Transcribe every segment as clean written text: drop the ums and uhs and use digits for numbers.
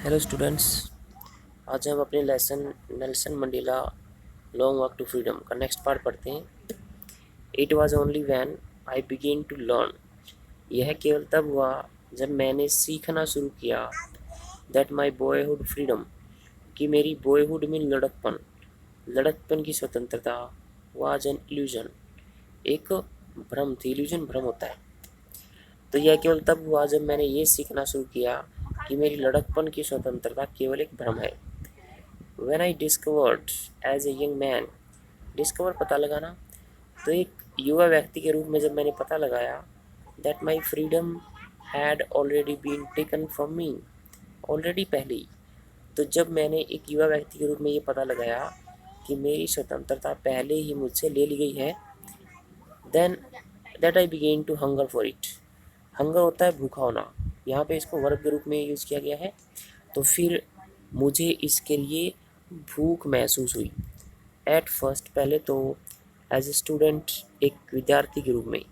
Hello students. आज हम अपने lesson Nelson Mandela long walk to freedom का नेक्स्ट पार्ट पढ़ते हैं। It was only when I began to learn. यह केवल तब हुआ जब मैंने सीखना शुरू किया। दैट माई बॉयहुड फ्रीडम, कि मेरी बॉयहुड में लड़कपन की स्वतंत्रता वाज एन इल्यूजन, एक भ्रम थी। इल्यूजन भ्रम होता है। तो यह केवल तब हुआ जब मैंने ये सीखना शुरू किया कि मेरी लड़कपन की स्वतंत्रता केवल एक भ्रम है। When I discovered as a young man, discover पता लगाना, तो एक युवा व्यक्ति के रूप में जब मैंने पता लगाया that my freedom had already been taken from me, already पहले ही। तो जब मैंने एक युवा व्यक्ति के रूप में ये पता लगाया कि मेरी स्वतंत्रता पहले ही मुझसे ले ली गई है, then that I began to hunger for it। Hunger होता है भूखा होना, यहाँ पे इसको वर्ब के रूप में यूज़ किया गया है। तो फिर मुझे इसके लिए भूख महसूस हुई। एट फर्स्ट, पहले तो एज ए स्टूडेंट, एक विद्यार्थी के रूप में।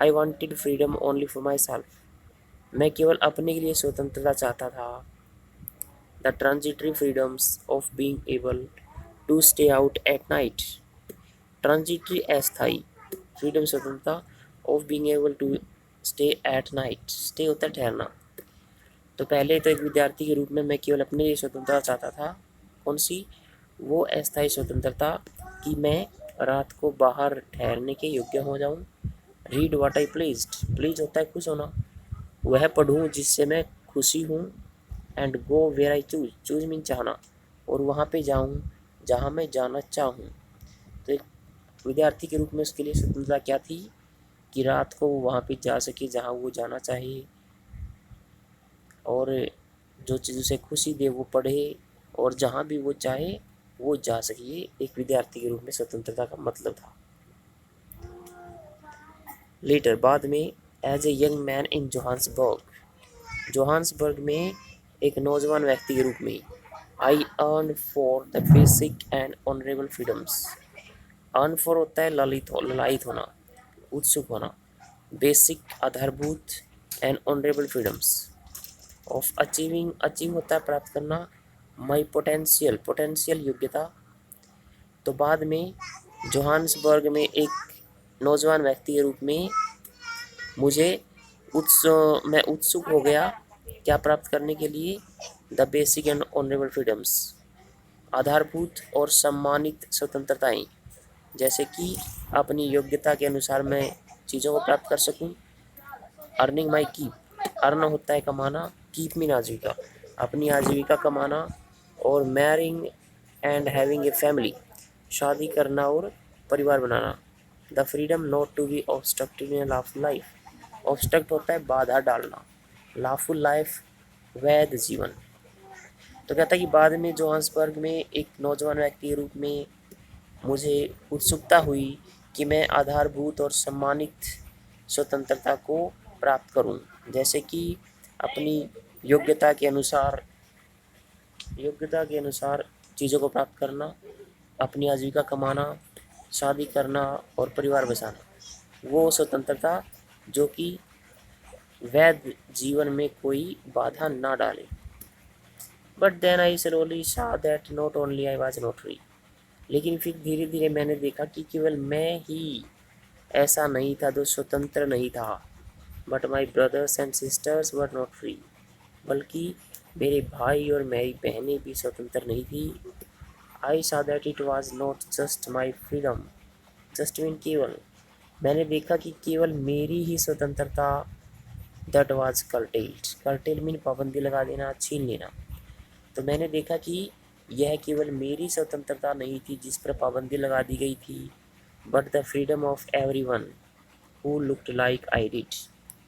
I wanted freedom only for myself, मैं केवल अपने के लिए स्वतंत्रता चाहता था। The transitory freedoms of being able to stay out at night. Transitory अस्थाई फ्रीडम, स्वतंत्रता, of being able to stay at night, stay होता है ठहरना। तो पहले तो एक विद्यार्थी के रूप में मैं केवल अपने लिए स्वतंत्रता चाहता था। कौन सी? वो अस्थायी स्वतंत्रता, कि मैं रात को बाहर ठहरने के योग्य हो जाऊं। Read what I pleased, please होता है खुश होना, वह पढ़ूं जिससे मैं खुशी हूँ। And go where I choose, choose mean चाहना, और वहाँ पे जाऊँ जहाँ मैं जाना चाहूँ। तो एक विद्यार्थी के रूप में उसके लिए स्वतंत्रता क्या थी? कि रात को वो वहाँ पे जा सके जहाँ वो जाना चाहे, और जो चीज़ उसे खुशी दे वो पढ़े, और जहाँ भी वो चाहे वो जा सके। ये एक विद्यार्थी के रूप में स्वतंत्रता का मतलब था। लेटर, बाद में, as a young man in Johannesburg में एक नौजवान व्यक्ति के रूप में, I yearn for the basic and honourable freedoms. Yearn for होता है ललायित होना, उत्सुक होना। बेसिक आधारभूत, and honourable freedoms of achieving, achieve होता है प्राप्त करना। माई पोटेंशियल योग्यता। तो बाद में जोहान्सबर्ग में एक नौजवान व्यक्ति के रूप में मुझे मैं उत्सुक हो गया क्या प्राप्त करने के लिए? The basic and honourable freedoms, आधारभूत और सम्मानित स्वतंत्रताएं, जैसे कि अपनी योग्यता के अनुसार मैं चीज़ों को प्राप्त कर सकूं। अर्निंग माई कीप, अर्न होता है कमाना, कीप मीन आजीविका, अपनी आजीविका कमाना। और marrying and having a family, शादी करना और परिवार बनाना। The freedom not to be obstructed in lawful life, obstruct होता है बाधा डालना, लाफुल लाइफ वैध जीवन। तो कहता है कि बाद में जोहान्सबर्ग में एक नौजवान व्यक्ति के रूप में मुझे उत्सुकता हुई कि मैं आधारभूत और सम्मानित स्वतंत्रता को प्राप्त करूं, जैसे कि अपनी योग्यता के अनुसार चीज़ों को प्राप्त करना, अपनी आजीविका कमाना, शादी करना और परिवार बसाना। वो स्वतंत्रता जो कि वैध जीवन में कोई बाधा ना डाले। But then I slowly saw that not only I was not free, लेकिन फिर धीरे धीरे मैंने देखा कि केवल मैं ही ऐसा नहीं था जो स्वतंत्र नहीं था। But my brothers and sisters were not free, बल्कि मेरे भाई और मेरी बहनें भी स्वतंत्र नहीं थी। आई saw that it was not just my freedom, just mean केवल, मैंने देखा कि केवल मेरी ही स्वतंत्रता, that was curtailed, cartel mean पाबंदी लगा देना, छीन लेना। तो मैंने देखा कि यह केवल मेरी स्वतंत्रता नहीं थी जिस पर पाबंदी लगा दी गई थी, but the freedom of everyone who looked like I did,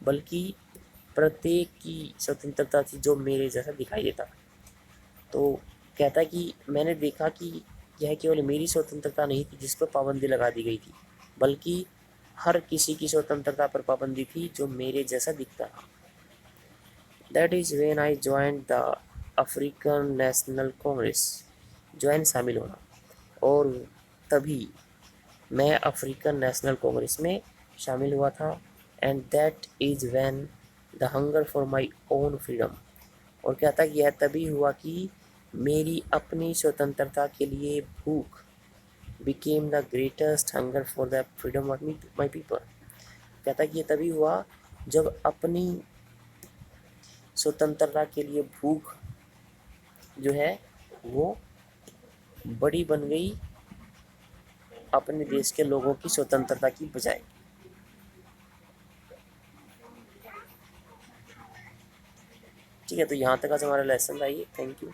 बल्कि प्रत्येक की स्वतंत्रता थी जो मेरे जैसा दिखाई देता। तो कहता कि मैंने देखा कि यह केवल मेरी स्वतंत्रता नहीं थी जिस पर पाबंदी लगा दी गई थी, बल्कि हर किसी की स्वतंत्रता पर पाबंदी थी जो मेरे जैसा दिखता था। That is when I joined the African national Congress, join शामिल होना, और तभी मैं अफ्रीकन नेशनल कांग्रेस में शामिल हुआ था। And that is when the hunger for my own freedom, और कहता कि यह तभी हुआ कि मेरी अपनी स्वतंत्रता के लिए भूख became the greatest hunger for the freedom of my people। कहता कि ये तभी हुआ जब अपनी स्वतंत्रता के लिए भूख जो है वो बड़ी बन गई अपने देश के लोगों की स्वतंत्रता की बजाय। ठीक है, तो यहाँ तक आज हमारा लेसन था ये। Thank you.